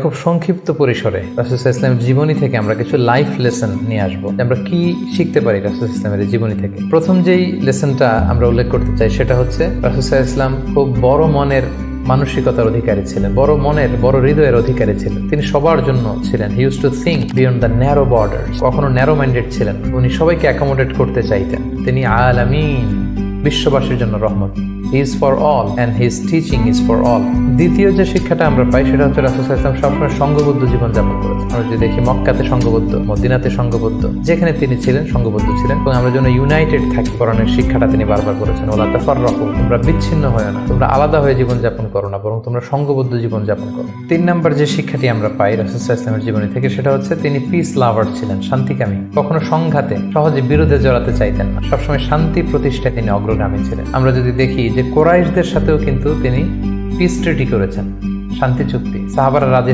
খুব সংক্ষিপ্ত পরিসরে রাসূল সাল্লাল্লাহু আলাইহি ওয়াসাল্লামের জীবনী থেকে আমরা কিছু লাইফ লেসন নিয়ে আসবো। আমরা কি শিখতে পারি রাসূল সাল্লাল্লাহু আলাইহি ওয়াসাল্লামের জীবনী থেকে। প্রথম যেই লেসনটা আমরা উল্লেখ করতে চাই সেটা হচ্ছে রাসূল সাল্লাল্লাহু আলাইহি ওয়াসাল্লাম খুব বড় মনের মানসিকতার অধিকারী ছিলেন, বড় মনের, বড় হৃদয়ের অধিকারী ছিলেন। তিনি সবার জন্য ছিলেন। He use to think beyond the narrow borders. কখনো ন্যারো মাইন্ডেড ছিলেন। উনি সবাইকে অ্যাকোমোডেট করতে চাইতেন। তিনি আলামিন, বিশ্ববাসীর জন্য রহমত। He is for all and his teaching is for all. দ্বিতীয় যে শিক্ষাটা আমরা পাই সেটা হচ্ছে রাসূল সাল্লাল্লাহু আলাইহি ওয়াসাল্লাম সবসময় সংঘবদ্ধ জীবনযাপন করেছেন। আমরা যদি দেখি মক্কাতে সংঘবদ্ধ, মদিনাতে সংঘবদ্ধ, যেখানে তিনি ছিলেন সংঘবদ্ধ ছিলেন। এবং আমরা যেন ইউনাইটেড থাকি, কোরআনের শিক্ষাটা তিনি বারবার করেছেন। ওয়ালা তাফাররাকু, তোমরা বিচ্ছিন্ন হয় না, তোমরা আলাদা হয়ে জীবনযাপন করো না, বরং তোমরা সংঘবদ্ধ জীবনযাপন করো। ৩ নম্বর যে শিক্ষাটি আমরা পাই রাসূল সাল্লাল্লাহু আলাইহি ওয়াসাল্লামের জীবনী থেকে সেটা হচ্ছে তিনি পিস লাভার ছিলেন, শান্তিকামী। কখনো সংঘাতে, সহজে বিরোধে জড়াতে চাইতেন না। সবসময় শান্তি প্রতিষ্ঠায় তিনি অগ্রগামী ছিলেন। আমরা যদি দেখি যে কুরাইশদের সাথেও কিন্তু তিনি পিস ট্রিটি করেছেন, শান্তি চুক্তি, সাহাবারা রাজি